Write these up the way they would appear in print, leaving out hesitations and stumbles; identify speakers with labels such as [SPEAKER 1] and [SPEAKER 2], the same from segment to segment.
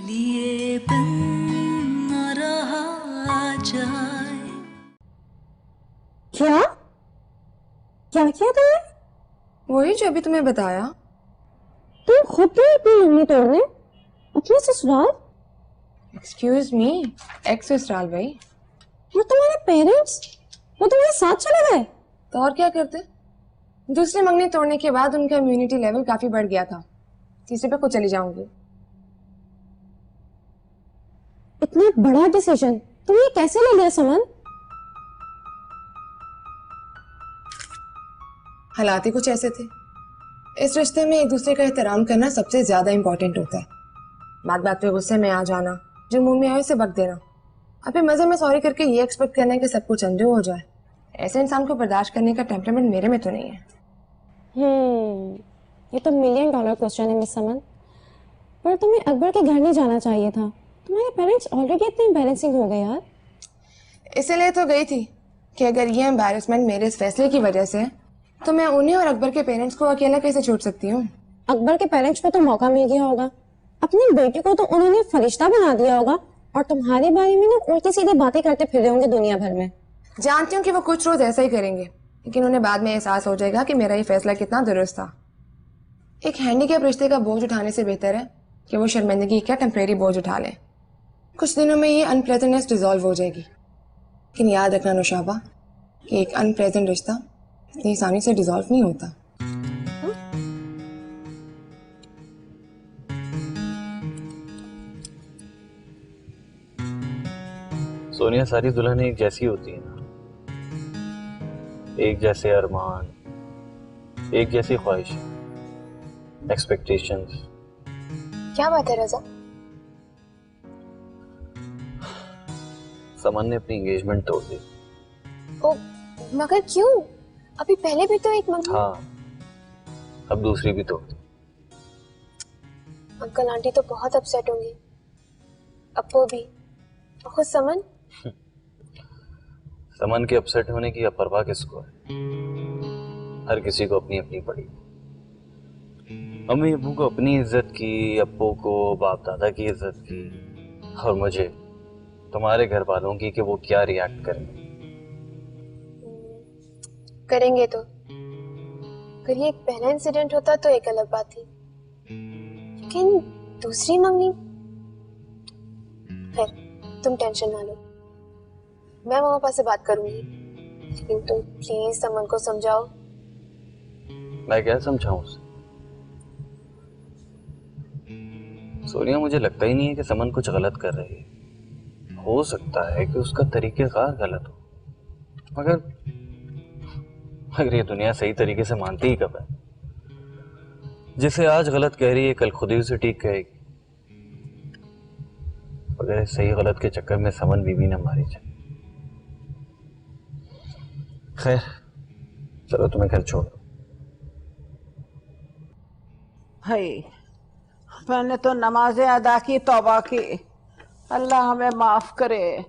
[SPEAKER 1] लिए बिन न रहा जाए।
[SPEAKER 2] क्या क्या किया तुमने?
[SPEAKER 3] वही जो अभी तुम्हें बताया।
[SPEAKER 2] तुम खुद गई अपनी मंगनी तोड़ने अपने ससुराल?
[SPEAKER 3] एक्सक्यूज मी, एक्स ससुराल भाई।
[SPEAKER 2] और तुम्हारे पेरेंट्स वो तुम्हारे साथ चले गए?
[SPEAKER 3] तो और क्या करते। दूसरी मंगनी तोड़ने के बाद उनका इम्यूनिटी लेवल काफी बढ़ गया था। तीसरे पे खुद चली जाऊंगी।
[SPEAKER 2] इतना बड़ा डिसीजन तुमने कैसे ले लिया समन?
[SPEAKER 3] हालात ही कुछ ऐसे थे। इस रिश्ते में एक दूसरे का एहतराम करना सबसे ज्यादा इंपॉर्टेंट होता है। बात बात पे गुस्से में आ जाना, जो मुंह में आए उसे बक देना, अभी मजे में सॉरी करके ये एक्सपेक्ट करना है कि सब कुछ अंडू हो जाए, ऐसे इंसान को बर्दाश्त करने का टेम्परामेंट मेरे में तो नहीं है।
[SPEAKER 2] ये तो $1,000,000 क्वेश्चन है मिस समन। पर तुम्हें अकबर के घर नहीं जाना चाहिए था। तुम्हारे पेरेंट्स ऑलरेडी इतने एम्बैरेसिंग हो गए यार।
[SPEAKER 3] इसीलिए तो गई थी कि अगर ये एम्बैरेसमेंट मेरे इस फैसले की वजह से, तो मैं उन्हें और अकबर के पेरेंट्स को अकेला कैसे छोड़ सकती हूँ।
[SPEAKER 2] अकबर के पेरेंट्स को तो मौका मिल गया होगा, अपनी बेटी को तो उन्होंने फरिश्ता बना दिया होगा, और तुम्हारे बारे में ना उल्टी सीधी बातें करते फिर रहे होंगे दुनिया भर में।
[SPEAKER 3] जानती हूँ कि वो कुछ रोज ऐसा ही करेंगे, लेकिन उन्हें बाद में एहसास हो जाएगा कि मेरा ये फैसला कितना दुरुस्त था। एक हैंडीकैप रिश्ते का बोझ उठाने से बेहतर है कि वो शर्मिंदगी का टेम्परेरी बोझ उठा ले। कुछ दिनों में ये अनप्लेजेंटनेस डिसॉल्व हो जाएगी, लेकिन याद रखना नौशाबा कि एक अनप्लेजेंट रिश्ता इतनी आसानी से डिसॉल्व नहीं होता।
[SPEAKER 4] सोनिया, सारी दुल्हन एक जैसी होती है ना, एक जैसे अरमान, एक जैसी ख्वाहिश, एक्सपेक्टेशंस।
[SPEAKER 3] क्या बात है रजा?
[SPEAKER 4] समन ने अपनी एंगेजमेंट तोड़ दी।
[SPEAKER 3] ओ, मगर क्यों? अभी पहले भी तो एक मंगनी।
[SPEAKER 4] हाँ, अब दूसरी भी तोड़ दी।
[SPEAKER 3] अंकल आंटी तो बहुत अपसेट होंगी, अप्पू भी, और खुद समन।
[SPEAKER 4] समन के अपसेट होने की अब परवाह किसको है? हर किसी को अपनी अपनी पड़ी। अम्मी अब्बू को अपनी इज्जत की, अप्पू को बाप दादा की इज्जत की, और मुझे तुम्हारे घर वालों की कि वो क्या रिएक्ट करेंगे।
[SPEAKER 3] करेंगे तो। अगर ये एक पहला इंसिडेंट होता तो एक अलग बात थी, लेकिन दूसरी मंगनी। खैर, तुम टेंशन ना लो, मैं मम्मा पापा से बात करूंगी, लेकिन तुम प्लीज समन को समझाओ।
[SPEAKER 4] मैं क्या समझाऊं उसे? सोनिया, मुझे लगता ही नहीं है कि समन कुछ गलत कर रही है। हो सकता है कि उसका तरीकेकार गलत हो, मगर ये दुनिया सही तरीके से मानती ही कब है? जिसे आज गलत कह रही है कल खुद ही उसे ठीक कहेगी। अगर सही गलत के चक्कर में समन बीवी न मारी जाए। खैर, चलो तुम्हें घर छोड़ दो।
[SPEAKER 5] भाई, मैंने तो नमाजें अदा की, तौबा की, अल्लाह हमें माफ करे।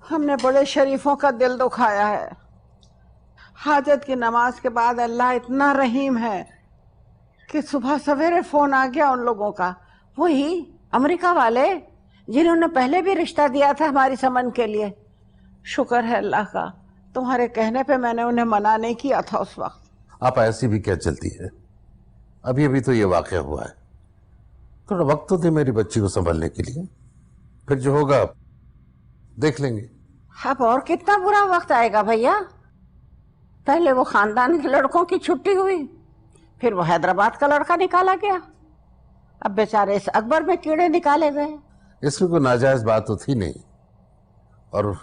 [SPEAKER 5] हमने बड़े शरीफों का दिल दुखाया है। हाजत की नमाज के बाद अल्लाह इतना रहीम है कि सुबह सवेरे फोन आ गया उन लोगों का, वही अमेरिका वाले जिन्होंने पहले भी रिश्ता दिया था हमारी समन के लिए। शुक्र है अल्लाह का, तुम्हारे कहने पे मैंने उन्हें मना नहीं किया था उस वक्त।
[SPEAKER 6] आप ऐसी भी क्या चलती है? अभी अभी तो ये वाकया हुआ है, थोड़ा वक्त तो दे मेरी बच्ची को संभालने के लिए, फिर जो होगा देख लेंगे।
[SPEAKER 5] अब और कितना बुरा वक्त आएगा भैया? पहले वो खानदान के लड़कों की छुट्टी हुई, फिर वो हैदराबाद का लड़का निकाला गया, अब बेचारे इस अकबर में कीड़े निकाले गए।
[SPEAKER 6] इसमें कोई नाजायज बात तो थी नहीं, और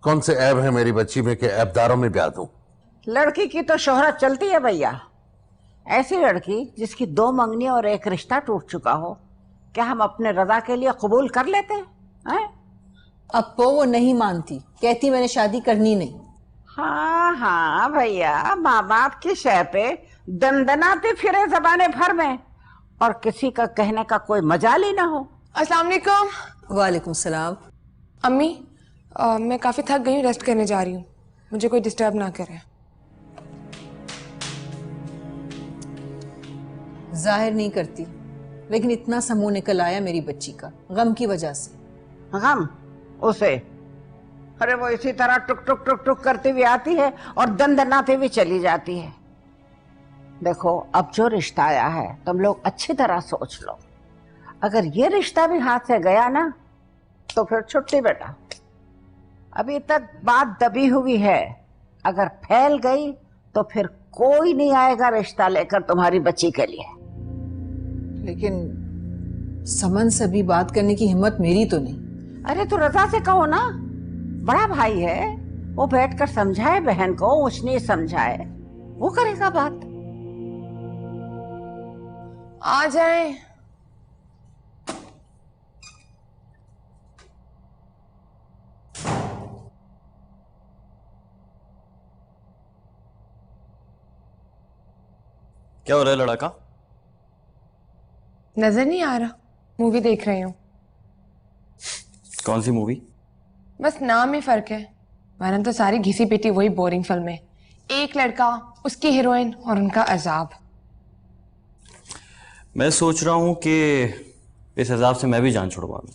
[SPEAKER 6] कौन से ऐब है मेरी बच्ची में कि ऐबदारों में ब्याह दूं?
[SPEAKER 5] लड़की की तो शोहरत चलती है भैया। ऐसी लड़की जिसकी 2 मंगनी और एक रिश्ता टूट चुका हो, क्या हम अपने रजा के लिए कबूल कर लेते हैं?
[SPEAKER 7] अप्पो वो नहीं मानती, कहती मैंने शादी करनी नहीं।
[SPEAKER 5] हाँ हाँ भैया, माँ बाप की शय पे दंदनाते फिरे जबाने भर में, और किसी का कहने का कोई मजाल ही ना हो।
[SPEAKER 3] अस्सलाम वालेकुम।
[SPEAKER 7] वालेकुम सलाम।
[SPEAKER 3] अम्मी, मैं काफी थक गई हूँ, रेस्ट करने जा रही हूँ, मुझे कोई डिस्टर्ब ना करे।
[SPEAKER 7] जाहिर नहीं करती, लेकिन इतना समूह निकल आया मेरी बच्ची का गम की वजह से।
[SPEAKER 5] हम उसे, अरे वो इसी तरह टुक टुक टुक टुक करती हुई आती है और दंदनाते हुए चली जाती है। देखो, अब जो रिश्ता आया है तुम लोग अच्छी तरह सोच लो, अगर ये रिश्ता भी हाथ से गया ना तो फिर छुट्टी बेटा। अभी तक बात दबी हुई है, अगर फैल गई तो फिर कोई नहीं आएगा रिश्ता लेकर तुम्हारी बच्ची के लिए।
[SPEAKER 7] लेकिन समन से अभी बात करने की हिम्मत मेरी तो नहीं।
[SPEAKER 5] अरे तो रजा से कहो ना, बड़ा भाई है, वो बैठकर समझाए बहन को, ऊंच नीच समझाए, वो करेगा बात।
[SPEAKER 3] आ जाए।
[SPEAKER 4] क्या हो रहा है लड़का?
[SPEAKER 3] नजर नहीं आ रहा, मूवी देख रही हूँ।
[SPEAKER 4] कौन सी मूवी?
[SPEAKER 3] बस नाम में फर्क है, वरना तो सारी घिसी पिटी वही बोरिंग फिल्में। एक लड़का, उसकी हीरोइन और उनका अजाब।
[SPEAKER 4] मैं सोच रहा हूं कि इस हिसाब से मैं भी जान छुड़वा दूं।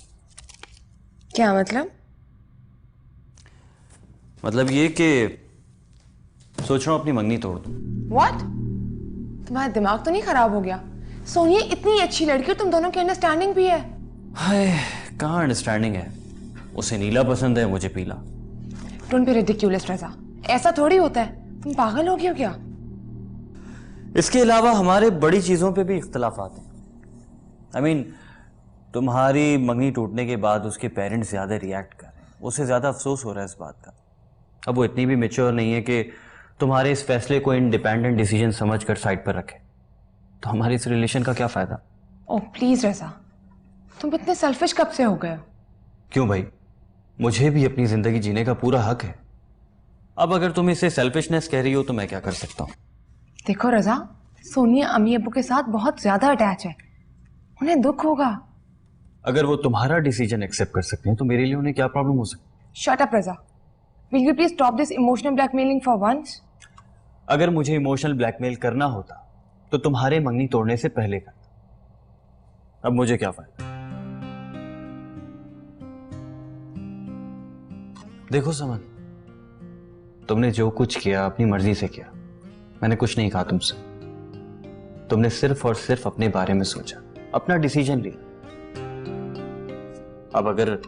[SPEAKER 3] क्या मतलब?
[SPEAKER 4] मतलब ये कि सोच रहा हूं अपनी मंगनी तोड़ दूं।
[SPEAKER 3] व्हाट? तुम्हारा दिमाग तो नहीं खराब हो गया? सोनिया इतनी अच्छी लड़की, तुम दोनों की अंडरस्टैंडिंग भी है।
[SPEAKER 4] हाय, कहाँ अंडरस्टैंडिंग है? उसे नीला पसंद है, मुझे पीला।
[SPEAKER 3] डोंट बी रिडिक्यूलस रजा, ऐसा थोड़ी होता है। तुम पागल हो गए हो क्या?
[SPEAKER 4] इसके अलावा हमारे बड़ी चीजों पे भी इख्तलाफात हैं। I mean, तुम्हारी मंगनी टूटने के बाद उसके पेरेंट्स ज्यादा रिएक्ट कर रहे हैं, उसे ज्यादा अफसोस हो रहा है इस बात का। अब वो इतनी भी मैच्योर नहीं है कि तुम्हारे इस फैसले को इंडिपेंडेंट डिसीजन समझकर साइड पर रखे। तो हमारे इस रिलेशन का क्या फायदा?
[SPEAKER 3] ओह प्लीज रजा, तुम इतने सेल्फिश कब से हो गए हो?
[SPEAKER 4] क्यों भाई, मुझे भी अपनी जिंदगी जीने का पूरा हक है। अब अगर तुम इसे सेल्फिशनेस कह रही हो तो मैं क्या कर सकता हूँ?
[SPEAKER 3] देखो रजा, सोनिया अम्मी अब्बू के साथ बहुत ज्यादा अटैच है, उन्हें दुख होगा।
[SPEAKER 4] अगर वो तुम्हारा डिसीजन एक्सेप्ट कर सकते हैं तो मेरे लिए उन्हें क्या प्रॉब्लम हो सकती?
[SPEAKER 3] Shut up Raza, will you please stop this emotional blackmailing for once?
[SPEAKER 4] अगर मुझे इमोशनल ब्लैकमेल करना होता तो तुम्हारे मंगनी तोड़ने से पहले करता। अब मुझे क्या फायदा? देखो समन, तुमने जो कुछ किया अपनी मर्जी से किया। मैंने कुछ नहीं कहा तुमसे। तुमने सिर्फ और सिर्फ अपने बारे में सोचा, अपना डिसीजन लिया। अब अगर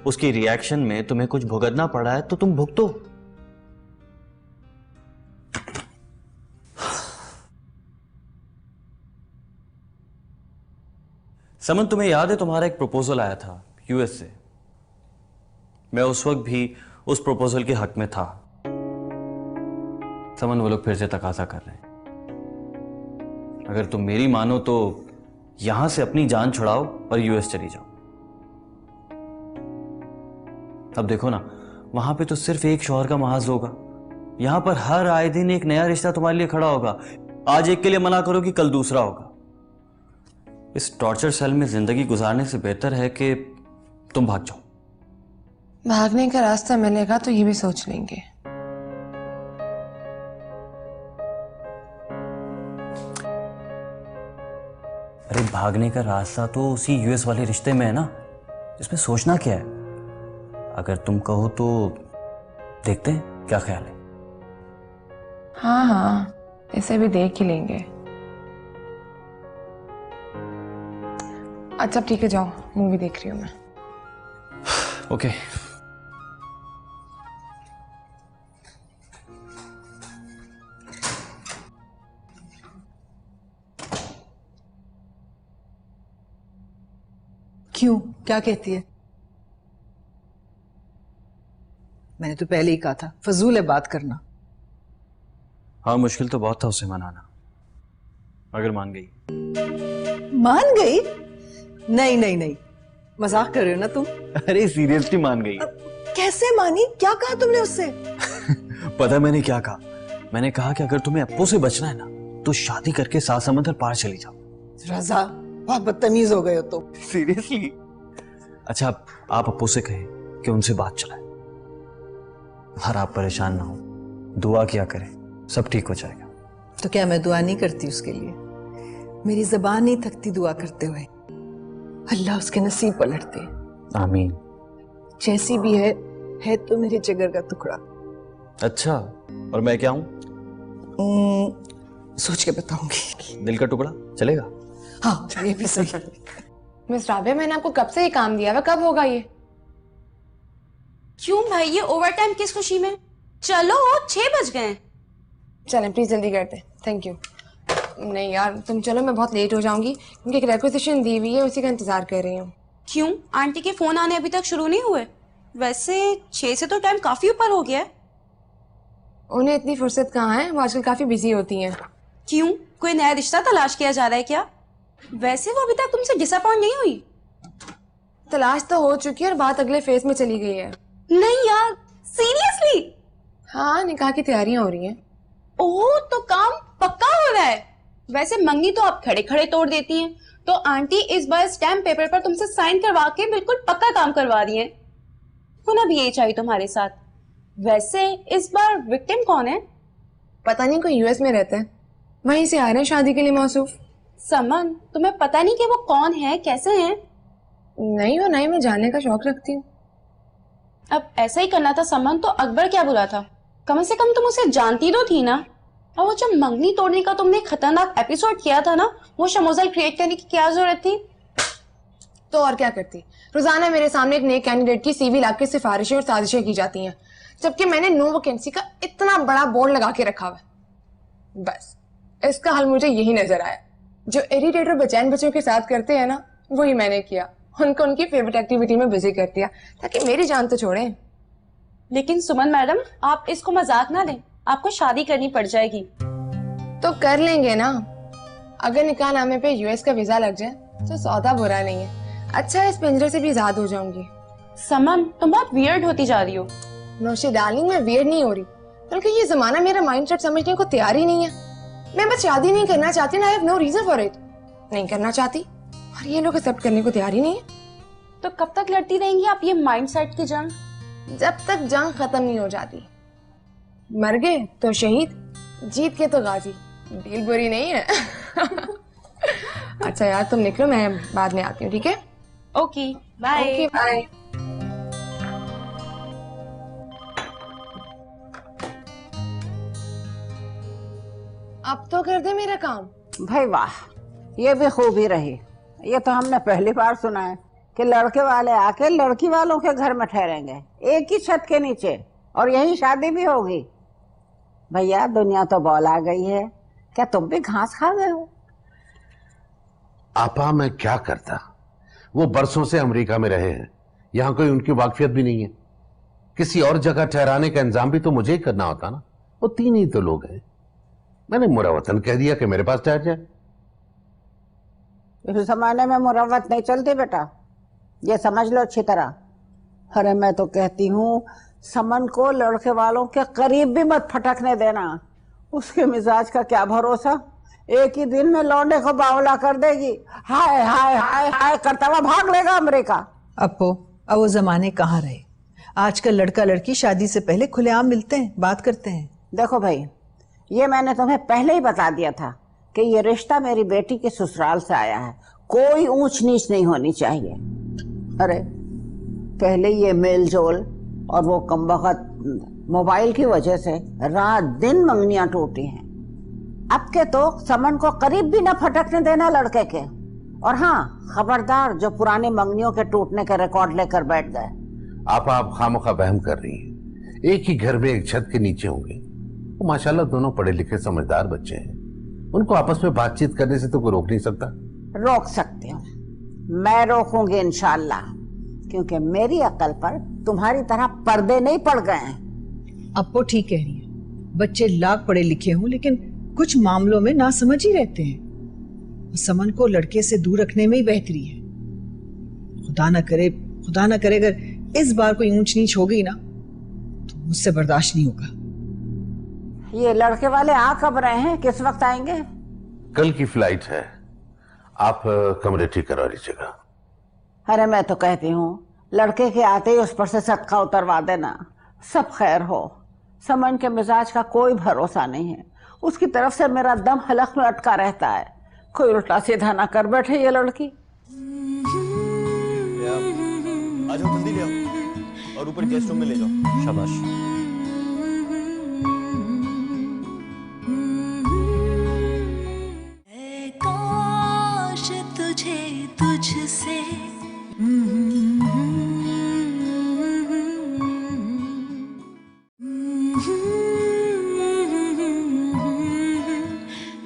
[SPEAKER 4] उसकी रिएक्शन में तुम्हें कुछ भुगतना पड़ा है तो तुम भुगतो। समन, तुम्हें याद है तुम्हारा एक प्रपोजल आया था यूएस से? मैं उस वक्त भी उस प्रपोजल के हक में था। समन, वो लोग फिर से तकाजा कर रहे हैं। अगर तुम मेरी मानो तो यहां से अपनी जान छुड़ाओ और यूएस चली जाओ। अब देखो ना, वहां पे तो सिर्फ एक शौहर का महाज होगा। यहां पर हर आए दिन एक नया रिश्ता तुम्हारे लिए खड़ा होगा। आज एक के लिए मना करो कि कल दूसरा होगा। इस टॉर्चर सेल में जिंदगी गुजारने से बेहतर है कि तुम भाग जाओ।
[SPEAKER 3] भागने का रास्ता मिलेगा तो ये भी सोच लेंगे।
[SPEAKER 4] अरे भागने का रास्ता तो उसी यूएस वाले रिश्ते में है ना, इसमें सोचना क्या है? अगर तुम कहो तो देखते हैं, क्या ख्याल है?
[SPEAKER 3] हाँ हाँ, इसे भी देख ही लेंगे। अच्छा ठीक है, जाओ, मूवी देख रही हूँ मैं।
[SPEAKER 4] ओके।
[SPEAKER 7] क्यों, क्या कहती है? मैंने तो पहले ही कहा था, फजूल है बात करना।
[SPEAKER 4] हाँ, मुश्किल तो बहुत था उसे मनाना, मगर मान गई।
[SPEAKER 7] मान गई? नहीं नहीं नहीं, मजाक कर रहे हो ना तुम?
[SPEAKER 4] अरे सीरियसली मान गई।
[SPEAKER 7] कैसे मानी? क्या कहा तुमने उससे?
[SPEAKER 4] पता है मैंने क्या कहा? मैंने कहा कि अगर तुम्हें अप्पू से बचना है ना तो शादी करके 7 समंदर पार चली जाओ।
[SPEAKER 7] रजा, बहुत बदतमीज हो गए हो तुम।
[SPEAKER 4] सीरियसली? अच्छा, आप अप्पू से कहें कि उनसे बात चलाए और आप परेशान ना हो, दुआ किया करें, सब ठीक हो जाएगा।
[SPEAKER 7] तो क्या मैं दुआ नहीं करती उसके लिए? मेरी जबान नहीं थकती दुआ करते हुए। अल्लाह उसके नसीब पलटते।
[SPEAKER 4] आमीन।
[SPEAKER 7] जैसी भी है तो मेरे जिगर का टुकड़ा।
[SPEAKER 4] अच्छा, और मैं क्या हूँ?
[SPEAKER 7] सोच के बताऊंगी।
[SPEAKER 4] दिल का टुकड़ा चलेगा?
[SPEAKER 7] हाँ, ये भी सही।
[SPEAKER 3] मिस राबिया, मैंने आपको कब से ये काम दिया हुआ, कब होगा ये?
[SPEAKER 2] क्यों भाई, ये ओवर टाइम किस खुशी में? चलो 6 बज गए।
[SPEAKER 3] चलें प्लीज जल्दी करते। Thank you. नहीं यार तुम चलो, मैं बहुत लेट हो जाऊंगी क्योंकि एक रिक्वेजिशन दी हुई है, उसी का इंतजार कर रही हूँ।
[SPEAKER 2] क्यों, आंटी के फोन आने अभी तक शुरू नहीं हुए? वैसे 6 से तो टाइम काफी ऊपर हो गया है।
[SPEAKER 3] उन्हें इतनी फुर्सत कहाँ है, वो आजकल काफी बिजी होती हैं।
[SPEAKER 2] क्यों, कोई नया रिश्ता तलाश किया जा रहा है क्या? वैसे वो अभी तक तुमसे डिसअपॉइंट नहीं हुई?
[SPEAKER 3] तलाश तो हो चुकी है और बात अगले फेज में चली गई है।
[SPEAKER 2] नहीं यार, सीरियसली?
[SPEAKER 3] हाँ, निकाह की तैयारियां हो रही हैं।
[SPEAKER 2] ओह, तो काम पक्का हो रहा है। वैसे मंगनी तो आप खड़े खड़े तोड़ देती हैं, तो आंटी इस बार स्टैम्प पेपर पर तुमसे साइन करवा के बिल्कुल पक्का काम करवा रही हैं। होना भी यही चाहिए तुम्हारे साथ। वैसे इस बार विक्टिम कौन है?
[SPEAKER 3] पता नहीं, कोई यूएस में रहता है, वहीं से आ रहे हैं शादी के लिए मौसूफ।
[SPEAKER 2] समन, तुम्हें पता नहीं कि वो कौन है, कैसे हैं?
[SPEAKER 3] नहीं, वो नहीं, मैं जानने का शौक रखती हूँ।
[SPEAKER 2] अब ऐसा ही करना था समन, तो अकबर क्या बुरा था? कम से कम तुम उसे जानती तो थी ना। और वो जब मंगनी तोड़ने का तुमने खतरनाक एपिसोड किया था ना, वो शमोजल क्रिएट करने की क्या जरूरत थी?
[SPEAKER 3] तो और क्या करती, रोजाना मेरे सामने एक नए कैंडिडेट की सीवी लाके सिफारिशें और साजिशें की जाती हैं, जबकि मैंने नो वैकेंसी का इतना बड़ा बोर्ड लगा के रखा हुआ है। बस इसका हल मुझे यही नजर आया, जो इरिटेटर बेचैन बच्चों के साथ करते हैं ना, वही मैंने किया। उनको उनकी फेवरेट एक्टिविटी में बिजी कर दिया ताकि मेरी जान तो छोड़े।
[SPEAKER 2] लेकिन सुमन मैडम, आप इसको मजाक ना लें, आपको शादी करनी पड़ जाएगी।
[SPEAKER 3] तो कर लेंगे ना, अगर निकाह नामे पे यूएस का वीजा लग जाए तो सौदा बुरा नहीं है। अच्छा, इस पिंजरे से भी आजाद हो जाऊंगी।
[SPEAKER 2] समन, तुम बहुत वियर्ड होती जा रही हो।
[SPEAKER 3] नौशी डार्लिंग, मैं वियर्ड नहीं हो रही, बल्कि ये जमाना मेरा माइंडसेट समझने को तैयार ही नहीं है। मैं बस शादी नहीं करना चाहती, I have no reason for it. नहीं करना चाहती और ये लोग एक्सेप्ट करने को तैयार ही नहीं है।
[SPEAKER 2] तो कब तक लड़ती रहेंगी आप ये माइंडसेट की जंग?
[SPEAKER 3] जब तक जंग खत्म नहीं हो जाती। मर गए तो शहीद, जीत के तो गाजी। डील बुरी नहीं है। अच्छा यार, तुम निकलो, मैं बाद में आती हूँ, ठीक है?
[SPEAKER 2] Okay, bye.
[SPEAKER 3] Okay, bye. अब तो कर दे मेरा काम।
[SPEAKER 5] भाई वाह, ये भी खूबी रही। ये तो हमने पहली बार सुना है कि लड़के वाले आके लड़की वालों के घर में ठहरेंगे, एक ही छत के नीचे, और यही शादी भी होगी। भैया, दुनिया तो बौला गई है, क्या तुम भी घास खा गए हो?
[SPEAKER 6] आपा, मैं क्या करता, वो बरसों से अमेरिका में रहे हैं, यहाँ कोई उनकी वाकफियत भी नहीं है। किसी और जगह ठहराने का इंतजाम भी तो मुझे ही करना होता ना। वो 3 ही तो लोग हैं। मैंने मुरवतन कह दिया कि मेरे पास ठहर जाए।
[SPEAKER 5] इस जमाने में मुरवत नहीं चलती बेटा, ये समझ लो अच्छी तरह। अरे मैं तो कहती हूँ, समन को लड़के वालों के करीब भी मत फटकने देना। उसके मिजाज का क्या भरोसा, एक ही दिन में लौंडे को बावला कर देगी। हाय हाय हाय हाय करता हुआ भाग लेगा अमेरिका।
[SPEAKER 7] अब वो जमाने कहाँ रहे। आजकल लड़का लड़की शादी से पहले खुलेआम मिलते हैं, बात करते हैं।
[SPEAKER 5] देखो भाई, ये मैंने तुम्हें पहले ही बता दिया था कि ये रिश्ता मेरी बेटी के ससुराल से आया है, कोई ऊंच नीच नहीं होनी चाहिए। अरे पहले ये मेल जोल और वो कमबख्त मोबाइल की वजह से रात दिन मंगनियां टूटी हैं। अब के तो समन को करीब भी ना फटकने देना लड़के के। और हाँ, खबरदार जो पुरानी मंगनियों के टूटने के रिकॉर्ड लेकर बैठ गए।
[SPEAKER 6] आप खामखा वहम कर रही हैं। एक ही घर में एक छत के नीचे होंगे। वो माशाल्लाह दोनों पढ़े लिखे समझदार बच्चे हैं, उनको आपस में बातचीत करने से तो कोई रोक नहीं सकता।
[SPEAKER 5] रोक सकती हूँ, मैं रोकूंगी इंशाल्लाह, क्योंकि मेरी अकल पर तुम्हारी तरह पर्दे नहीं पड़ गए हैं।
[SPEAKER 7] अब वो ठीक कह रही है, बच्चे लाख पढ़े लिखे हों लेकिन कुछ मामलों में नासमझ ही रहते हैं। समन को लड़के से दूर रखने में ही बेहतरी है। खुदा ना करे अगर इस बार कोई ऊंच नीच हो गई ना, तो मुझसे बर्दाश्त नहीं होगा।
[SPEAKER 5] ये लड़के वाले आ कब रहे हैं, किस वक्त आएंगे?
[SPEAKER 6] कल की फ्लाइट है, आप कमरे ठीक करा लीजिएगा।
[SPEAKER 5] अरे मैं तो कहती हूँ, लड़के के आते ही उस पर से सदका उतरवा देना, सब खैर हो। समन के मिजाज का कोई भरोसा नहीं है, उसकी तरफ से मेरा दम हलक में अटका रहता है। कोई उल्टा सीधा ना कर बैठे ये लड़की।
[SPEAKER 8] आ जाओ, जल्दी ले आओ और ऊपर गेस्ट रूम में ले जाओ। शाबाश।
[SPEAKER 1] ऐ काश तुझे तुझसे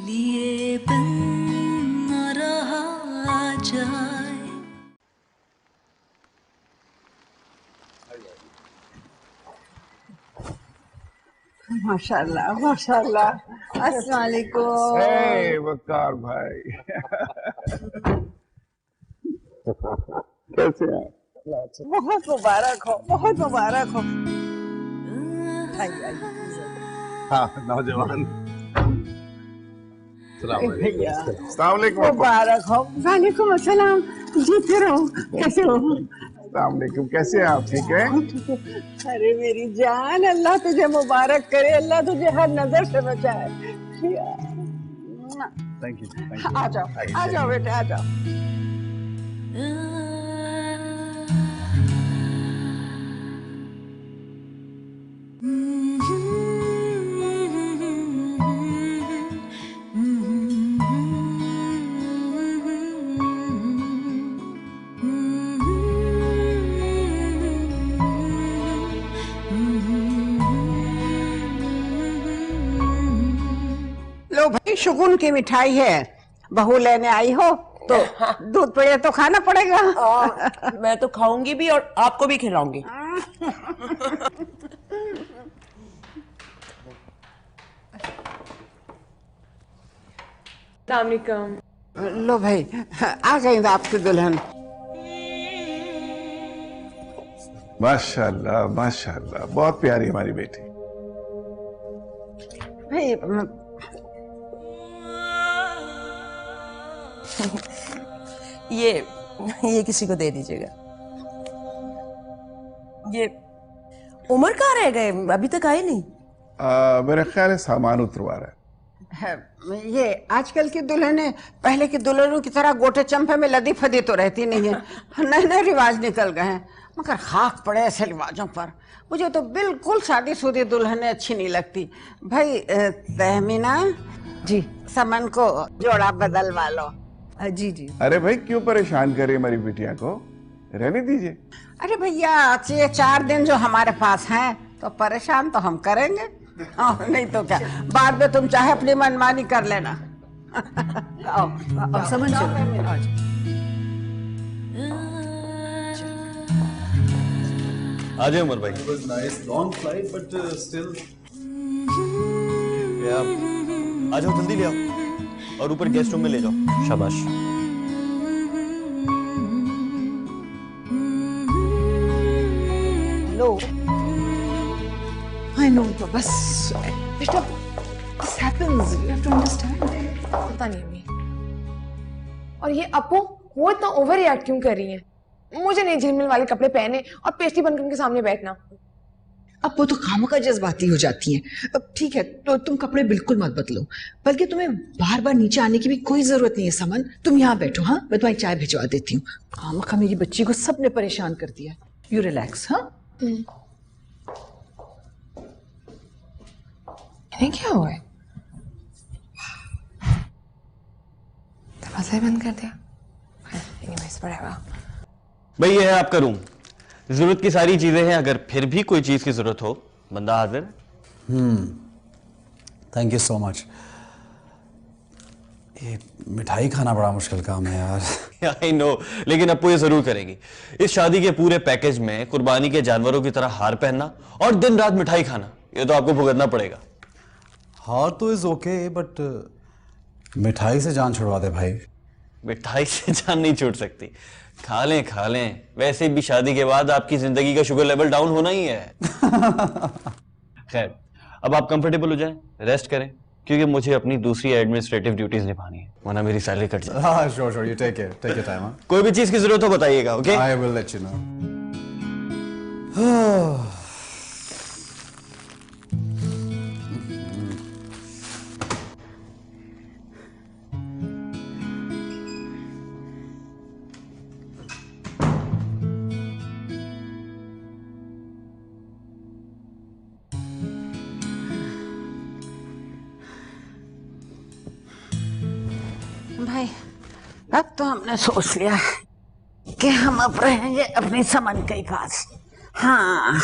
[SPEAKER 1] लिए बिन न रहा जाए।
[SPEAKER 5] माशाल्लाह माशाल्लाह। अस्सलाम वालेकुम।
[SPEAKER 9] हे वकार भाई, कैसे हैं?
[SPEAKER 5] बहुत मुबारक हो, बहुत मुबारक हो।
[SPEAKER 9] हाँ, नौजवान।
[SPEAKER 5] भैया
[SPEAKER 9] अस्सलाम वालेकुम।
[SPEAKER 5] मुबारक हो। वालेकुम अस्सलाम। जीते रहो। कैसे हो?
[SPEAKER 9] अस्सलाम वालेकुम। कैसे हैं आप? ठीक है?
[SPEAKER 5] अरे मेरी जान, अल्लाह तुझे मुबारक करे, अल्लाह तुझे हर नजर से बचाए।
[SPEAKER 9] Thank you.
[SPEAKER 5] आ जाओ बेटा, आ जाओ। लो भाई, शगुन की मिठाई है, बहू लेने आई हो तो दूध पेड़े तो खाना पड़ेगा।
[SPEAKER 10] मैं तो खाऊंगी भी और आपको भी खिलाऊंगी।
[SPEAKER 5] लो भाई, आ गई आपकी दुल्हन।
[SPEAKER 9] माशाल्लाह माशाल्लाह, बहुत प्यारी हमारी बेटी।
[SPEAKER 5] भाई
[SPEAKER 10] ये किसी को दे दीजिएगा। ये उमर कहाँ रह गए, अभी तक आए नहीं।
[SPEAKER 9] मेरा ख्याल है सामान उतरवा रहा है।
[SPEAKER 5] ये आजकल की दुल्हनें पहले की दुल्हनों की तरह गोटे चंपे में लदी फदी तो रहती नहीं है। नए नए रिवाज निकल गए हैं, मगर खाक पड़े ऐसे रिवाजों पर। मुझे तो बिल्कुल शादीशुदा दुल्हनें अच्छी नहीं लगती। भाई तहमीना
[SPEAKER 7] जी
[SPEAKER 5] समन को जोड़ा बदलवा लो।
[SPEAKER 7] जी जी।
[SPEAKER 9] अरे भाई, क्यों परेशान करे हमारी बिटिया को? रहने दीजिए।
[SPEAKER 5] अरे भैया, ये 4 दिन जो हमारे पास हैं तो परेशान तो हम करेंगे, और नहीं तो क्या, बाद में तुम चाहे अपनी मनमानी कर लेना। आओ,
[SPEAKER 7] अब समझ चलो।
[SPEAKER 8] आ जाओ उमर भाई। आ जाओ, जल्दी ले आओ और ऊपर गेस्ट रूम में ले जाओ। शाबाश।
[SPEAKER 7] लो आई नो, तो बस बेटा, this happens, you have to understand.
[SPEAKER 3] पता नहीं अम्मी। और ये अपू, वो इतना ओवर रिएक्ट क्यों कर रही है? मुझे नहीं झिलमिल वाले कपड़े पहने और पेस्ट्री बनकर उनके सामने बैठना।
[SPEAKER 7] अब वो तो खामखा जज्बाती हो जाती हैं। अब ठीक है, तो तुम कपड़े बिल्कुल मत बदलो, बल्कि तुम्हें बार बार नीचे आने की भी कोई जरूरत नहीं है। समन, तुम यहाँ बैठो। हाँ, मैं तुम्हारी चाय भिजवा देती हूँ। खामखा मेरी बच्ची को सबने परेशान कर दिया। You relax. हाँ,
[SPEAKER 3] इन्हें क्या हुआ है? दरवाजा बंद कर दिया।
[SPEAKER 8] भाई ये है आपका रूम, जरूरत की सारी चीजें हैं, अगर फिर भी कोई चीज की जरूरत हो बंदा हाजिर है।
[SPEAKER 11] Thank you so much. ये मिठाई खाना बड़ा मुश्किल काम है यार।
[SPEAKER 8] आई नो, लेकिन अब ये जरूर करेंगी। इस शादी के पूरे पैकेज में कुर्बानी के जानवरों की तरह हार पहनना और दिन रात मिठाई खाना, ये तो आपको भुगतना पड़ेगा।
[SPEAKER 11] हार तो इज ओके, बट मिठाई से जान छुड़वा दे भाई।
[SPEAKER 8] मिठाई से जान नहीं छूट सकती, खा लें खा लें। वैसे भी शादी के बाद आपकी जिंदगी का शुगर लेवल डाउन होना ही है। खैर, अब आप कंफर्टेबल हो जाएं, रेस्ट करें, क्योंकि मुझे अपनी दूसरी एडमिनिस्ट्रेटिव ड्यूटीज निभानी है, वरना मेरी सैलरी कट जाए।
[SPEAKER 11] हाँ, sure, you take your time.
[SPEAKER 8] कोई भी चीज की जरूरत हो बताइएगा, okay?
[SPEAKER 11] I will let you know.
[SPEAKER 5] भाई अब तो हमने सोच लिया है कि हम अब रहेंगे अपनी समन के पास। हाँ,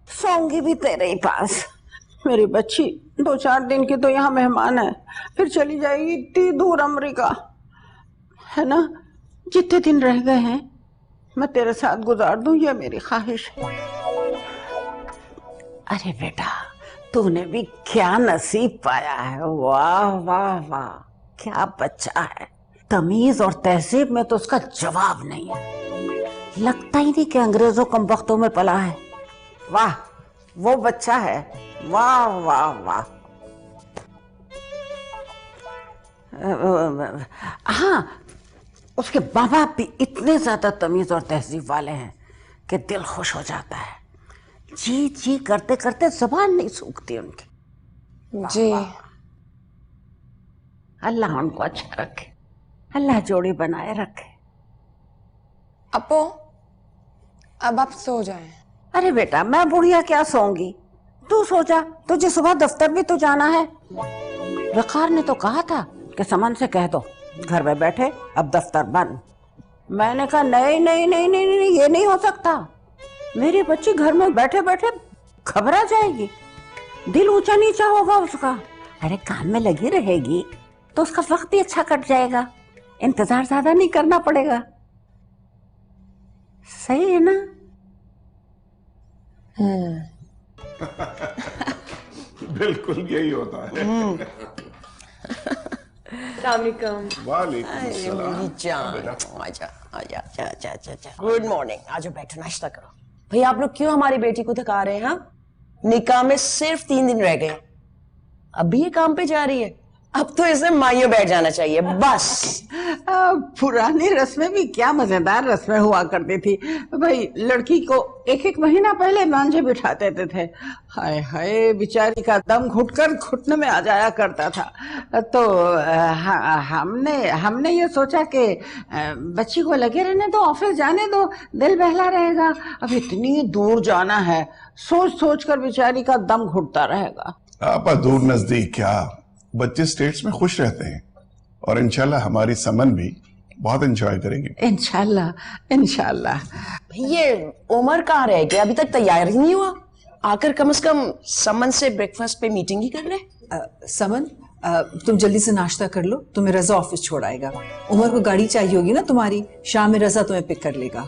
[SPEAKER 5] सोऊंगी भी तेरे ही पास। मेरी बच्ची 2-4 दिन की तो यहाँ मेहमान है, फिर चली जाएगी इतनी दूर अमेरिका, है ना। जितने दिन रह गए हैं मैं तेरे साथ गुजार दूं, ये मेरी ख्वाहिश है। अरे बेटा, तूने भी क्या नसीब पाया है। वाह वाह वाह, क्या बच्चा है। तमीज और तहजीब में तो उसका जवाब नहीं है। लगता ही नहीं कि अंग्रेजों कमबख्तों में पला है। वाह, वो बच्चा है। वाह वाह वाह। हाँ, उसके माँ बाप भी इतने ज्यादा तमीज और तहजीब वाले हैं कि दिल खुश हो जाता है। जी जी करते करते जुबान नहीं सूखती उनकी।
[SPEAKER 3] जी।
[SPEAKER 5] अल्लाह उनको अच्छा रखे, अल्लाह जोड़ी बनाए रखे।
[SPEAKER 3] अपो, अब आप सो जाएं।
[SPEAKER 5] अरे बेटा, मैं बुढ़िया क्या सोऊंगी, तू सो जा। तुझे सुबह दफ्तर भी तो जाना है। वकार ने तो कहा था कि समन से कह दो घर में बैठे, अब दफ्तर बंद। मैंने कहा नहीं नहीं नहीं नहीं नहीं, ये नहीं हो सकता। मेरी बच्ची घर में बैठे बैठे घबरा जाएगी, दिल ऊंचा नीचा होगा उसका। अरे काम में लगी रहेगी तो उसका वक्त भी अच्छा कट जाएगा, इंतजार ज्यादा नहीं करना पड़ेगा। सही है ना?
[SPEAKER 9] बिल्कुल यही होता है। वालेकुम सलाम।
[SPEAKER 10] आजा। गुड मॉर्निंग, आजो बैठो, नाश्ता करो। भैया आप लोग क्यों हमारी बेटी को थका रहे हैं? हाँ, निकाह में सिर्फ 3 दिन रह गए, अभी ये काम पे जा रही है। अब तो इसे माइयों बैठ जाना चाहिए बस।
[SPEAKER 5] पुरानी रस्में भी क्या मजेदार रस्में हुआ करती थी भाई। लड़की को 1-1 महीना पहले मांझे बिठा देते थे। हाय हाय, बेचारी का दम घुटकर घुटने में आ जाया करता था। तो हमने ये सोचा कि बच्ची को लगे रहने दो, ऑफिस जाने दो, दिल बहला रहेगा। अब इतनी दूर जाना है, सोच सोच कर बेचारी का दम घुटता रहेगा।
[SPEAKER 9] आपा दूर नजदीक क्या, बच्चे स्टेट्स में खुश रहते हैं और इंशाल्लाह हमारी समन भी बहुत एंजॉय करेंगे।
[SPEAKER 5] इंशाल्लाह इंशाल्लाह।
[SPEAKER 10] ये उमर कहाँ रह गया, अभी तक तैयार ही नहीं हुआ। आकर कम से कम समन से ब्रेकफास्ट पे मीटिंग ही कर ले।
[SPEAKER 7] समन, तुम जल्दी से नाश्ता कर लो, तुम्हें रजा ऑफिस छोड़ आएगा। उमर को गाड़ी चाहिए होगी ना तुम्हारी, शाम में रजा तुम्हें पिक कर लेगा।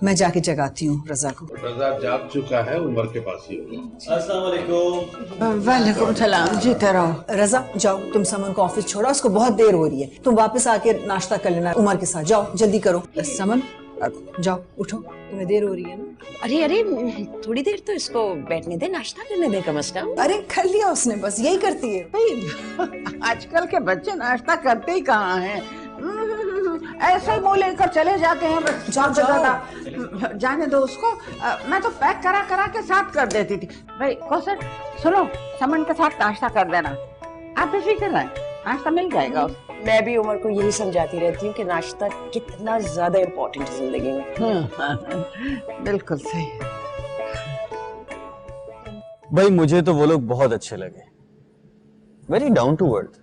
[SPEAKER 7] मैं जाके जगाती हूँ रजा को।
[SPEAKER 6] रजा जाग चुका है, उमर के पास ही होगा।
[SPEAKER 8] अस्सलाम वालेकुम।
[SPEAKER 5] वालेकुम सलाम, जीते रहो।
[SPEAKER 7] रजा जाओ, तुम समन को ऑफिस छोड़ो, उसको बहुत देर हो रही है। तुम वापस आके नाश्ता कर लेना उमर के साथ। जाओ जल्दी करो। समन जाओ, उठो, तुम्हें देर हो रही है ना।
[SPEAKER 10] अरे थोड़ी देर तो इसको बैठने दे, नाश्ता करने दे कम से कम।
[SPEAKER 7] अरे कर लिया उसने, बस यही करती है
[SPEAKER 5] भाई। आजकल के बच्चे नाश्ता करते ही कहाँ हैं, ऐसे ही मुंह लेकर चले जाते हैं बस। जाओ। जाने दो उसको। मैं तो पैक करा के साथ कर देती थी। भाई कौसर सुनो, समन के साथ नाश्ता कर देना। आप बेफिक्र रहें, नाश्ता मिल जाएगा।
[SPEAKER 10] मैं भी उमर को यही समझाती रहती हूँ कि नाश्ता कितना ज्यादा इम्पोर्टेंट है जिंदगी में।
[SPEAKER 5] बिल्कुल सही।
[SPEAKER 8] भाई मुझे तो वो लोग बहुत अच्छे लगे, वेरी डाउन टू अर्थ।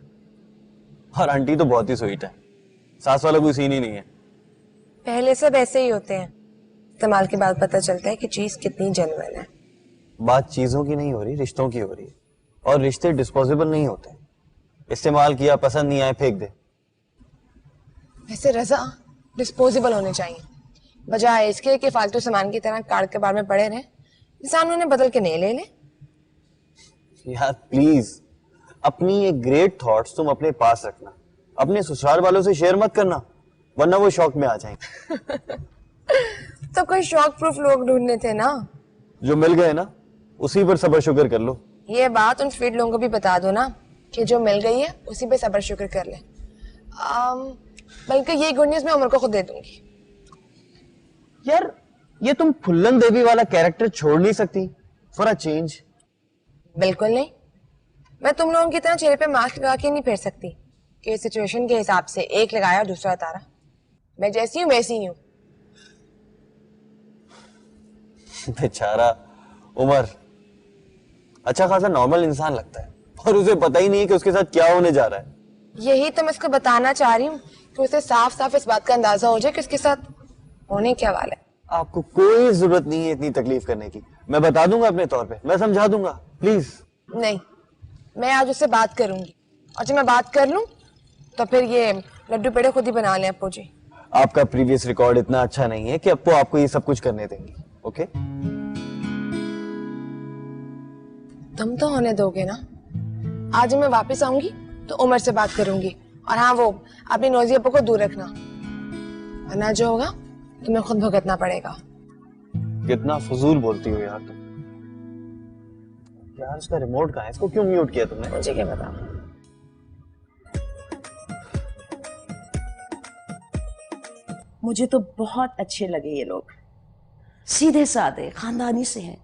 [SPEAKER 8] और आंटी तो बहुत ही स्वीट है, सास वाला कोई सीन ही नहीं है।
[SPEAKER 3] पहले सब ऐसे ही होते हैं, इस्तेमाल के बाद पता चलता है कि चीज कितनी जेन्युइन है।
[SPEAKER 8] बात चीजों की नहीं हो रही, रिश्तों की हो रही है। और रिश्ते डिस्पोजेबल नहीं होते, इस्तेमाल किया, पसंद नहीं आए, फेंक दे।
[SPEAKER 3] वैसे रजा डिस्पोजेबल होने चाहिए, बजाय इसके कि फालतू सामान की तरह कार्ड के बार में पड़े रहे। इंसान उन्हें बदल के नहीं ले ले।
[SPEAKER 8] यार प्लीज, अपनी ये ग्रेट थॉट्स तुम अपने पास रखना, अपने ससुराल वालों से शेयर मत करना, वरना वो शौक में आ जाएंगे।
[SPEAKER 3] तो कोई शौक प्रूफ लोग ढूंढने थे ना,
[SPEAKER 8] जो मिल गए ना, उसी पर सब्र शुक्र कर लो।
[SPEAKER 3] ये बात उन फिट लोगों को भी बता दो ना कि जो मिल गई है उसी पे सब्र शुक्र कर ले। बल्कि ये गुड न्यूज़ मैं उमर को खुद दे दूंगी।
[SPEAKER 8] यार ये तुम फुल्लन देवी वाला कैरेक्टर छोड़ नहीं सकती फॉर अ चेंज?
[SPEAKER 3] बिल्कुल नहीं, मैं तुम लोगों की तरह चेहरे पे मास्क लगा के नहीं फिर सकती कि सिचुएशन के हिसाब से एक लगाया और दूसरा उतारा। मैं जैसी हूँ वैसी ही हूँ।
[SPEAKER 8] बेचारा उमर अच्छा खासा नॉर्मल इंसान लगता है और उसे पता ही नहीं कि उसके साथ क्या होने जा रहा है।
[SPEAKER 3] यही तो मैं इसको बताना चाह रही हूँ कि उसे साफ साफ इस बात का अंदाजा हो जाए कि उसके साथ होने क्या वाला है।
[SPEAKER 8] आपको कोई जरूरत नहीं है इतनी तकलीफ करने की, मैं बता दूंगा अपने तौर पे, मैं समझा दूंगा, प्लीज।
[SPEAKER 3] नहीं, मैं आज उससे बात करूंगी और जब मैं बात कर लूं तो फिर ये लड्डू पेड़े खुद ही बना लें अप्पू जी।
[SPEAKER 8] आपका प्रीवियस रिकॉर्ड इतना अच्छा नहीं है कि अप्पू आपको ये सब कुछ करने देंगी। ओके,
[SPEAKER 3] तुम तो होने दोगे ना। आज मैं वापस आऊंगी तो उमर से बात करूंगी, और हाँ वो अपनी नौजी अप्पू को दूर रखना, वरना जो होगा तुम्हें खुद भुगतना पड़ेगा।
[SPEAKER 8] कितना फजूल बोलती हो यार तुम। यार इसका रिमोट कहाँ है, इसको क्यों म्यूट किया तुमने?
[SPEAKER 3] मुझे क्या पता।
[SPEAKER 10] मुझे तो बहुत अच्छे लगे ये लोग, सीधे साधे खानदानी से हैं।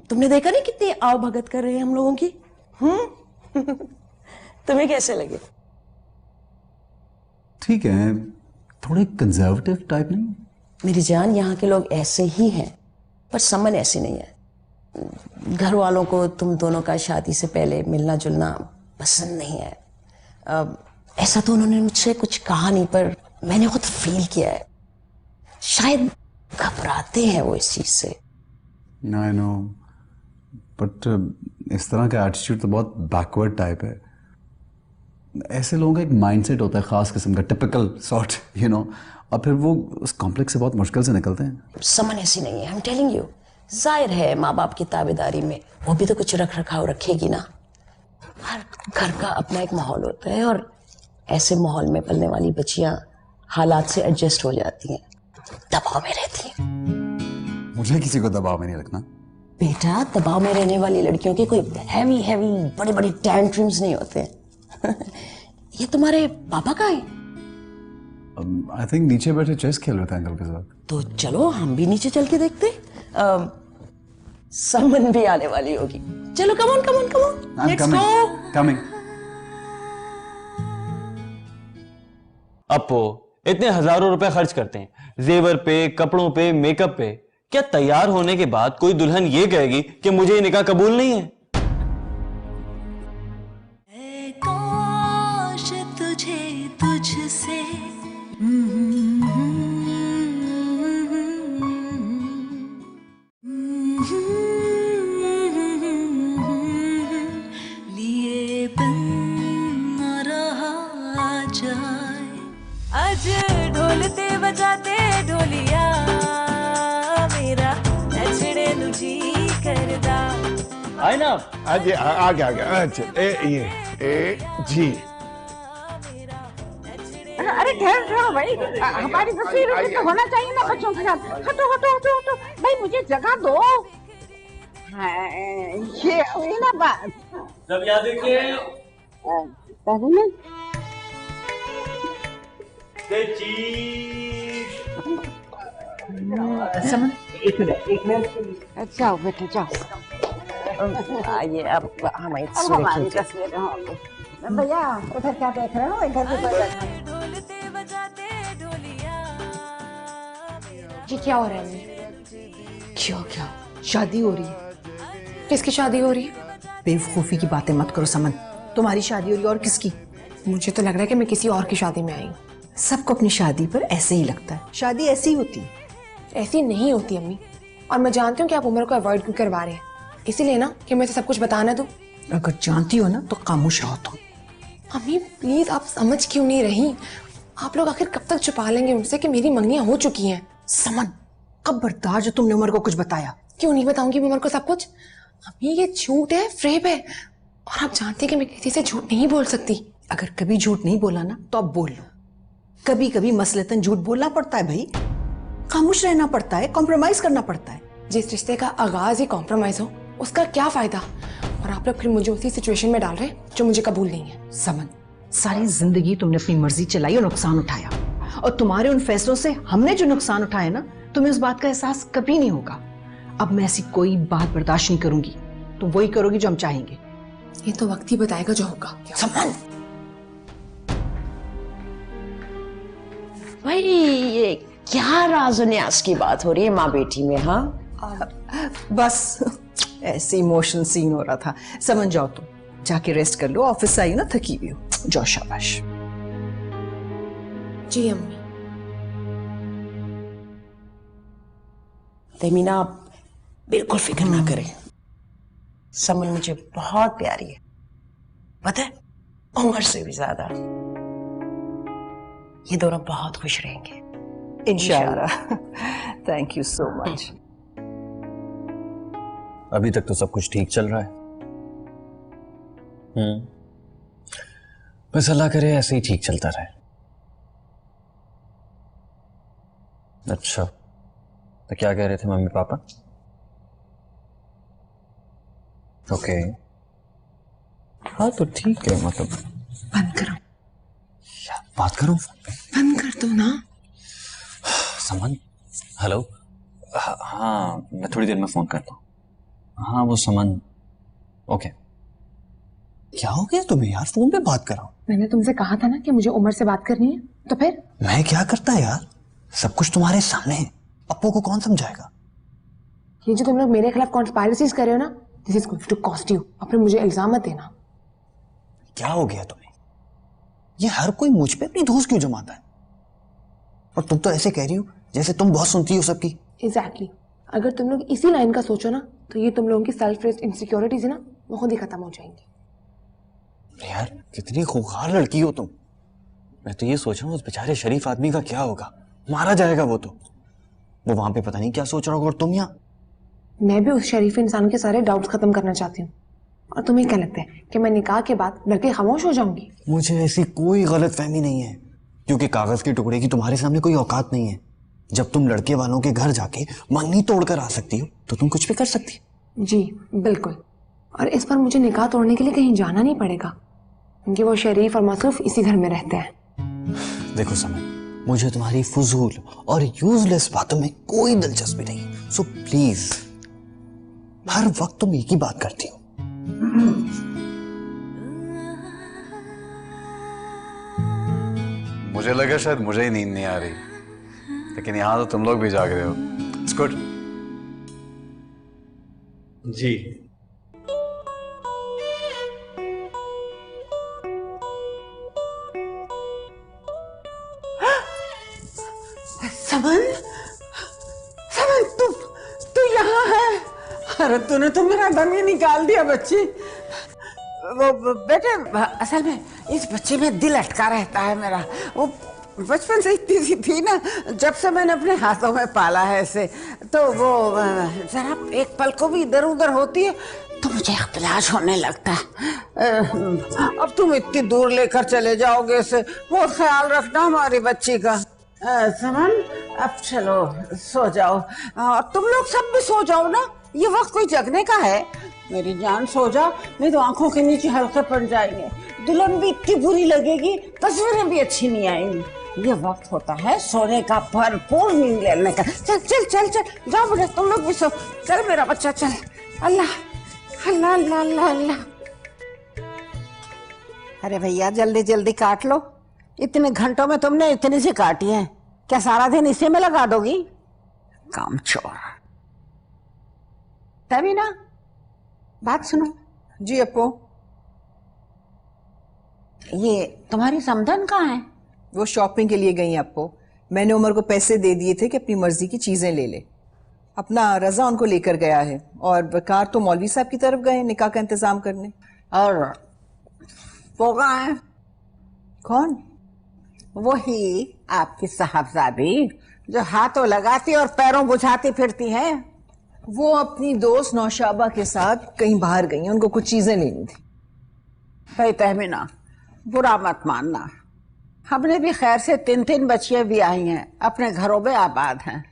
[SPEAKER 10] तुमने देखा नहीं कितनी आओ भगत कर रहे हैं हम लोगों की। तुम्हें कैसे लगे?
[SPEAKER 11] ठीक है, थोड़े कंजर्वेटिव टाइप नहीं?
[SPEAKER 10] मेरी जान, यहाँ के लोग ऐसे ही हैं, पर समन ऐसी नहीं है। घर वालों को तुम दोनों का शादी से पहले मिलना जुलना पसंद नहीं है। ऐसा तो उन्होंने मुझसे कुछ कहा नहीं, पर मैंने खुद फील किया है। शायद घबराते हैं वो इस चीज से।
[SPEAKER 11] आई नो, बट इस तरह का एटीट्यूड तो बहुत बैकवर्ड टाइप है। ऐसे लोगों का एक माइंडसेट होता है खास किस्म का, टिपिकल सॉर्ट, यू नो, और फिर वो उस कॉम्प्लेक्स से बहुत मुश्किल से निकलते हैं।
[SPEAKER 10] समन ऐसी नहीं है, आई एम टेलिंग यू। जाहिर है माँ बाप की ताबेदारी में वो भी तो कुछ रख रखाव रखेगी ना। हर घर का अपना एक माहौल होता है, और ऐसे माहौल में पलने वाली बच्चियां हालात से एडजस्ट हो जाती हैं, दबाव में रहती हैं।
[SPEAKER 11] मुझे किसी को दबाव में नहीं रखना
[SPEAKER 10] बेटा। दबाव में रहने वाली लड़कियों के कोई हैवी हैवी बड़े बड़े टैंट्रम्स नहीं होते। ये तुम्हारे पापा का है?
[SPEAKER 11] आई थिंक नीचे बैठे चेस खेल रहे थे अंकल के साथ।
[SPEAKER 10] तो चलो हम भी नीचे चल के देखते। समन भी आने वाली होगी। चलो come on come on come on, let's go.
[SPEAKER 11] Coming.
[SPEAKER 8] Appu इतने हजारों रुपए खर्च करते हैं जेवर पे, कपड़ों पे, मेकअप पे, क्या तैयार होने के बाद कोई दुल्हन ये कहेगी कि मुझे ये निकाह कबूल नहीं है?
[SPEAKER 1] काश तुझे तुझसे लिए बिन न रहा जाए। आज ढोलते बजाते ढोलिया मेरा नचने नुजी करदा।
[SPEAKER 8] आए ना
[SPEAKER 9] आज आ गया। अच्छा ये जी।
[SPEAKER 5] अरे ठहरो भाई, हमारी तस्वीर तो होना चाहिए ना बच्चों के साथ। हटो हटो हटो हटो भाई, मुझे जगह दो। ये हुई ना बात।
[SPEAKER 8] जब याद रखिए
[SPEAKER 5] समझ। एक मिनट जाओ बेटे जाओ।
[SPEAKER 10] आइए अब हमारी
[SPEAKER 5] हमारी तस्वीरें होंगी। भैया उधर क्या देख रहे हो? इधर
[SPEAKER 1] ढोलते बजाते ढोलिया।
[SPEAKER 3] ये क्या हो रहा है?
[SPEAKER 7] क्यों क्या शादी हो रही है?
[SPEAKER 3] किसकी शादी हो रही है?
[SPEAKER 7] बेवकूफी की बातें मत करो समन, तुम्हारी शादी हो रही है और किसकी?
[SPEAKER 3] मुझे तो लग रहा है कि मैं किसी और की शादी में आई हूँ।
[SPEAKER 7] सबको अपनी शादी पर ऐसे ही लगता है, शादी ऐसी ही होती है।
[SPEAKER 3] ऐसी नहीं होती अम्मी, और मैं जानती हूँ कि आप उमर को अवॉइड क्यों करवा रहे हैं, इसीलिए ना कि मैं सब कुछ बताना दूं।
[SPEAKER 7] अगर जानती हो ना तो खामोश रहो तुम।
[SPEAKER 3] अम्मी प्लीज, आप समझ क्यों नहीं रही? आप लोग आखिर कब तक छुपा लेंगे उनसे कि मेरी मंगनियां हो चुकी हैं?
[SPEAKER 7] समन, खबरदार जो तुमने उमर को कुछ बताया।
[SPEAKER 3] क्यों नहीं बताऊंगी उमर को सब कुछ? अम्मी ये झूठ है, फ्रेब है, और आप जानती हैं कि मैं किसी से झूठ नहीं बोल सकती।
[SPEAKER 7] अगर कभी झूठ नहीं बोला ना तो अब बोल लो। कभी कभी मसलतन झूठ बोलना पड़ता है भाई, खामोश रहना पड़ता है, कॉम्प्रोमाइज करना पड़ता है।
[SPEAKER 3] जिस रिश्ते का आगाज ही कॉम्प्रोमाइज हो उसका क्या फायदा? और आप लोग फिर मुझे उसी सिचुएशन में डाल रहे हैं जो मुझे कबूल नहीं है।
[SPEAKER 7] समन, सारी जिंदगी तुमने अपनी मर्जी चलाई और नुकसान उठाया, और तुम्हारे उन फैसलों से हमने जो नुकसान उठाया ना, तुम्हें उस बात का एहसास कभी नहीं होगा। अब मैं ऐसी कोई बात बर्दाश्त नहीं करूंगी। तुम वही करोगी जो हम चाहेंगे।
[SPEAKER 3] ये तो वक्त ही बताएगा जो होगा।
[SPEAKER 7] समन,
[SPEAKER 10] भाई ये क्या राज और न्यास की बात हो रही है माँ बेटी में? हाँ
[SPEAKER 7] बस ऐसे इमोशनल सीन हो रहा था। समझ जाओ, तुम जाके रेस्ट कर लो, ऑफिस से आई हो ना, थकी हुई हो। जाओ शाबाश।
[SPEAKER 3] जी अम्मी।
[SPEAKER 10] तहमीना आप बिल्कुल फिक्र ना करें, समन मुझे बहुत प्यारी है, पता है, उमर से भी ज्यादा। ये दोनों बहुत खुश रहेंगे
[SPEAKER 7] इंशाल्लाह। Thank you so much.
[SPEAKER 8] अभी तक तो सब कुछ ठीक चल रहा है। बस अल्लाह करे ऐसे ही ठीक चलता रहे। अच्छा, तो क्या कह रहे थे मम्मी पापा? ओके, हाँ तो ठीक है, मतलब
[SPEAKER 3] बंद करो,
[SPEAKER 8] बात करूं?
[SPEAKER 3] बंद कर दो ना।
[SPEAKER 8] समन, हेलो। हाँ मैं थोड़ी देर में फोन करता हूँ। हाँ वो समन, ओके। क्या हो गया तुम्हें यार, फोन पे बात कर रहा हूँ।
[SPEAKER 3] मैंने तुमसे कहा था ना कि मुझे उमर से बात करनी है, तो फिर
[SPEAKER 8] मैं क्या करता है यार, सब कुछ तुम्हारे सामने है, अप्पू को कौन समझाएगा?
[SPEAKER 3] ये जो तुम लोग मेरे खिलाफ कॉन्स्पायरेसीज कर रहे हो ना, this is going to cost you. और फिर मुझे इल्जाम मत देना।
[SPEAKER 8] क्या हो गया तुम्हें? ये हर कोई मुझ पे अपनी दोस्त क्यों जमाता है? और तुम तो ऐसे कह रही हो जैसे तुम बहुत सुनती हो सबकी।
[SPEAKER 3] एग्जैक्टली, अगर तुम लोग इसी लाइन का सोचो ना, तो ये तुम लोगों की सेल्फ रेस्ड इनसिक्योरिटीज है ना, वो खुद ही खत्म हो जाएंगी।
[SPEAKER 8] यार कितनी खूंखार लड़की हो तुम। मैं तो ये सोच रहा हूँ उस बेचारे शरीफ आदमी का क्या होगा, मारा जाएगा वो तो। वो वहां पे पता नहीं क्या सोच रहा होगा, और तुम यहाँ।
[SPEAKER 3] मैं भी उस शरीफ इंसान के सारे डाउट्स खत्म करना चाहती हूँ। और तुम्हें क्या लगता है कि मैं निकाह के बाद डर के खामोश हो जाऊंगी?
[SPEAKER 8] मुझे ऐसी कोई गलतफहमी नहीं है, क्योंकि कागज के टुकड़े की तुम्हारे सामने कोई औकात नहीं है। जब तुम लड़के वालों के घर जाके मंगनी तोड़कर आ सकती हो, तो तुम कुछ भी कर सकती हो।
[SPEAKER 3] जी बिल्कुल, और इस पर मुझे निकाह तोड़ने के लिए कहीं जाना नहीं पड़ेगा, क्योंकि वो शरीफ और मसरूफ इसी घर में रहते हैं।
[SPEAKER 8] देखो समय, मुझे तुम्हारी फजूल और यूजलेस बातों में कोई दिलचस्पी नहीं, सो प्लीज, हर वक्त तुम एक ही बात करती हो।
[SPEAKER 11] मुझे लगा शायद मुझे ही नींद नहीं आ रही, लेकिन यहां तो तुम लोग भी जाग रहे हो। It's good.
[SPEAKER 4] जी
[SPEAKER 5] समन, समन तू यहाँ है? अरे तूने तो मेरा दम ही निकाल दिया बच्ची। वो बेटे, असल में इस बच्चे में दिल अटका रहता है मेरा। वो बचपन से इतनी सी थी ना, जब से मैंने अपने हाथों में पाला है इसे, तो वो जरा एक पल को भी इधर उधर होती है तो मुझे इख्तिलाज होने लगता है। अब तुम इतनी दूर लेकर चले जाओगे इसे, बहुत ख्याल रखना हमारी बच्ची का। समन, अब चलो सो जाओ, और तुम लोग सब भी सो जाओ ना, ये वक्त कोई जगने का है। मेरी जान सो जा, नहीं तो आंखों के नीचे हल्के पड़ जाएंगे, दुल्हन भी इतनी बुरी लगेगी, तस्वीरें भी अच्छी नहीं आएंगी। ये वक्त होता है सोने का, भरपूर नींद लेने का। चल चल चल चल जाओ बेटा, तुम लोग भी सो। चल मेरा बच्चा चल। अल्लाह अल्लाह अल्लाह अल्लाह अल्लाह। अरे भैया जल्दी जल्दी काट लो, इतने घंटों में तुमने इतनी सी काटी है, क्या सारा दिन इसी में लगा दोगी? कामचोर। तभी ना, बात सुनो।
[SPEAKER 7] जी अपो।
[SPEAKER 5] ये तुम्हारी समधन कहाँ है?
[SPEAKER 7] वो शॉपिंग के लिए गई हैं अपो। मैंने उमर को पैसे दे दिए थे कि अपनी मर्जी की चीजें ले ले। अपना रजा उनको लेकर गया है, और बकार तो मौलवी साहब की तरफ गए निकाह का इंतजाम करने।
[SPEAKER 5] और वो कहाँ है?
[SPEAKER 7] कौन?
[SPEAKER 5] वही आपकी साहबजादी जो हाथों लगाती और पैरों बुझाती फिरती है।
[SPEAKER 7] वो अपनी दोस्त नौशाबा के साथ कहीं बाहर गई हैं, उनको कुछ चीजें लेनी थी।
[SPEAKER 5] भाई तहमीना, बुरा मत मानना, हमने भी खैर से 3-3 बच्चियां भी आई हैं, अपने घरों में आबाद हैं,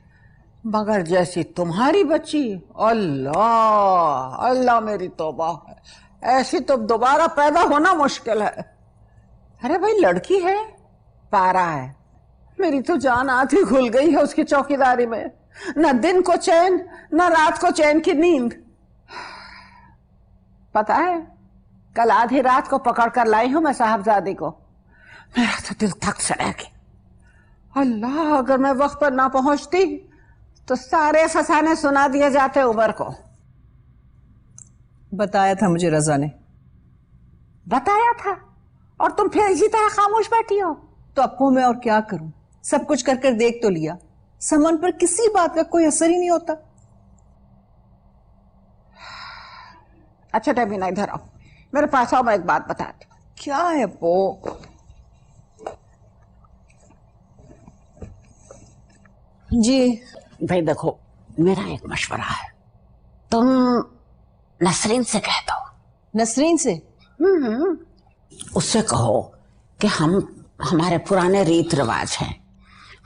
[SPEAKER 5] मगर जैसी तुम्हारी बच्ची, अल्लाह अल्लाह मेरी तौबा है, ऐसी तो दोबारा पैदा होना मुश्किल है। अरे भाई लड़की है, पारा है, मेरी तो जान आधी घुल गई है उसकी चौकीदारी में, न दिन को चैन न रात को चैन की नींद। पता है, कल आधी रात को पकड़ कर लाई हूं मैं साहबजादी को, मेरा तो दिल थक चला गया। अल्लाह, अगर मैं वक्त पर ना पहुंचती तो सारे फसाने सुना दिए जाते उमर को।
[SPEAKER 7] बताया था मुझे रजा ने।
[SPEAKER 5] बताया था? और तुम फिर इसी तरह खामोश बैठी हो।
[SPEAKER 7] तो अप्पू मैं और क्या करूं, सब कुछ कर कर देख तो लिया, समन पर किसी बात का कोई असर ही नहीं होता।
[SPEAKER 5] अच्छा टबीना इधर आओ, मेरे पास आओ, मैं एक बात बताती हूँ।
[SPEAKER 7] क्या है अप्पू? जी
[SPEAKER 5] भाई देखो, मेरा एक मशवरा है, तुम नसरीन से कह दो।
[SPEAKER 7] नसरीन से?
[SPEAKER 5] उससे कहो कि हमारे पुराने रीत रिवाज हैं,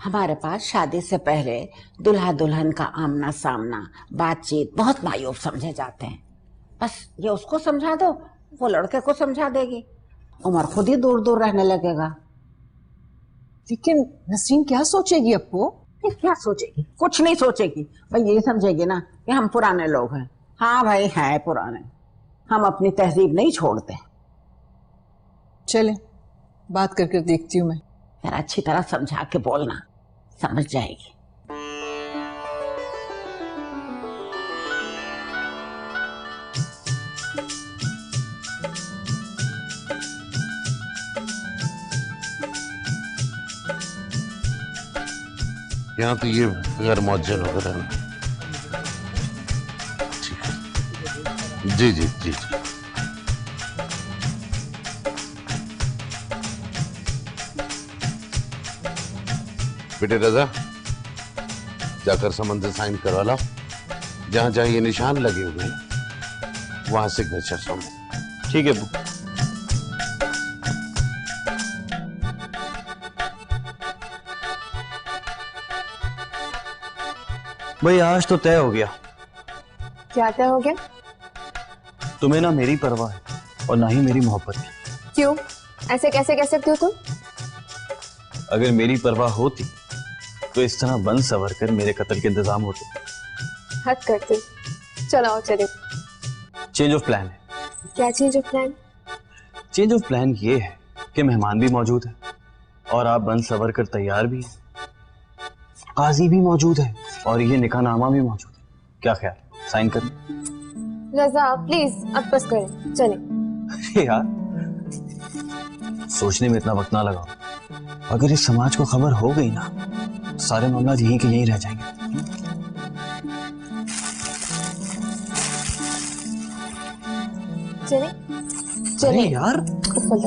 [SPEAKER 5] हमारे पास शादी से पहले दुल्हा दुल्हन का आमना सामना, बातचीत बहुत मायूब समझे जाते हैं। बस ये उसको समझा दो, वो लड़के को समझा देगी, उमर खुद ही दूर दूर रहने लगेगा।
[SPEAKER 7] लेकिन नसरीन क्या सोचेगी अप्पू?
[SPEAKER 5] ये क्या सोचेगी? कुछ नहीं सोचेगी भाई, ये समझेगी ना कि हम पुराने लोग हैं। हाँ भाई हैं पुराने, हम अपनी तहजीब नहीं छोड़ते।
[SPEAKER 7] चले बात कर कर देखती हूँ मैं।
[SPEAKER 5] यार अच्छी तरह समझा के बोलना, समझ जाएगी।
[SPEAKER 6] यहाँ तो ये गैर मौजूद वगैरह है। ठीक है, जी जी जी जी। बेटे रजा, जाकर समन से साइन करवा लो। जहां जहां ये निशान लगे हुए हैं वहां सिग्नेचर समझ।
[SPEAKER 8] ठीक है अप्पू। भाई आज तो तय हो गया।
[SPEAKER 3] क्या तय हो गया?
[SPEAKER 8] तुम्हें ना मेरी परवाह है और ना ही मेरी मोहब्बत की।
[SPEAKER 3] क्यों? ऐसे कैसे कह सकते हो तुम?
[SPEAKER 8] अगर मेरी परवाह होती तो इस तरह बन सवर कर मेरे कत्ल के इंतजाम होते।
[SPEAKER 3] हद करते। चलो आओ चले।
[SPEAKER 8] चेंज ऑफ प्लान है।
[SPEAKER 3] क्या change of plan?
[SPEAKER 8] Change of plan ये है कि मेहमान भी मौजूद है और आप बन सवर कर तैयार भी हैं, काजी भी मौजूद है और ये निकाहनामा भी मौजूद है। क्या ख्याल, साइन कर?
[SPEAKER 3] रजा प्लीज अब बस करें, चले।
[SPEAKER 8] अरे यार सोचने में इतना वक्त ना लगाओ, अगर इस समाज को खबर हो गई ना तो सारे मामला यहीं के यहीं रह जाएंगे।
[SPEAKER 3] चले
[SPEAKER 8] अरे
[SPEAKER 3] चले
[SPEAKER 8] यार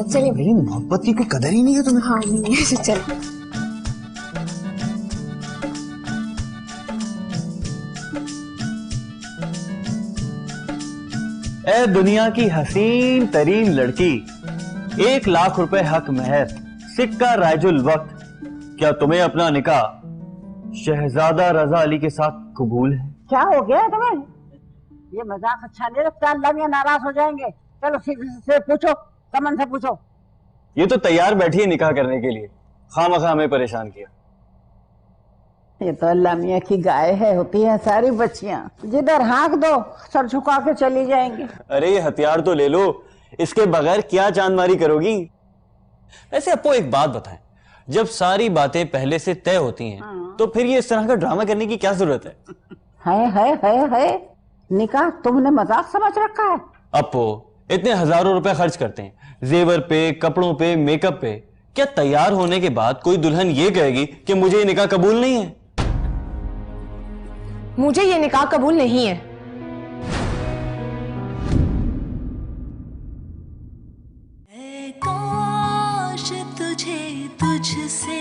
[SPEAKER 3] चले।
[SPEAKER 8] मेरी मोहब्बत की कोई कदर ही नहीं है तुम्हें।
[SPEAKER 3] हाँ नहीं है, चले।
[SPEAKER 8] ए दुनिया की हसीन तरीन लड़की, 1 लाख रुपए हक महर, सिक्का राजुल वक्त, क्या तुम्हें अपना निकाह शहजादा रजा अली के साथ कबूल है?
[SPEAKER 5] क्या हो गया तुम्हें? ये मजाक अच्छा नहीं लगता, अल्लाह मियां नाराज हो जाएंगे। चलो से पूछो, समन से पूछो।
[SPEAKER 8] ये तो तैयार बैठी है निकाह करने के लिए, खामखा हमें परेशान किया।
[SPEAKER 5] ये तो अल्लाह मियां की गाय है, होती है सारी बच्चियां, जिधर हाँक दो सर झुका के चली जाएंगी।
[SPEAKER 8] अरे ये हथियार तो ले लो, इसके बगैर क्या चांदमारी करोगी? वैसे आपको एक बात बताएं, जब सारी बातें पहले से तय होती हैं तो फिर ये इस तरह का ड्रामा करने की क्या जरूरत है?
[SPEAKER 5] है निकाह तुमने मजाक समझ रखा है?
[SPEAKER 8] अपो इतने हजारों रुपए खर्च करते हैं जेवर पे, कपड़ों पे, मेकअप पे, क्या तैयार होने के बाद कोई दुल्हन ये कहेगी कि मुझे ये निकाह कबूल नहीं है?
[SPEAKER 3] मुझे ये निकाह कबूल नहीं है।
[SPEAKER 1] काश तुझे तुझसे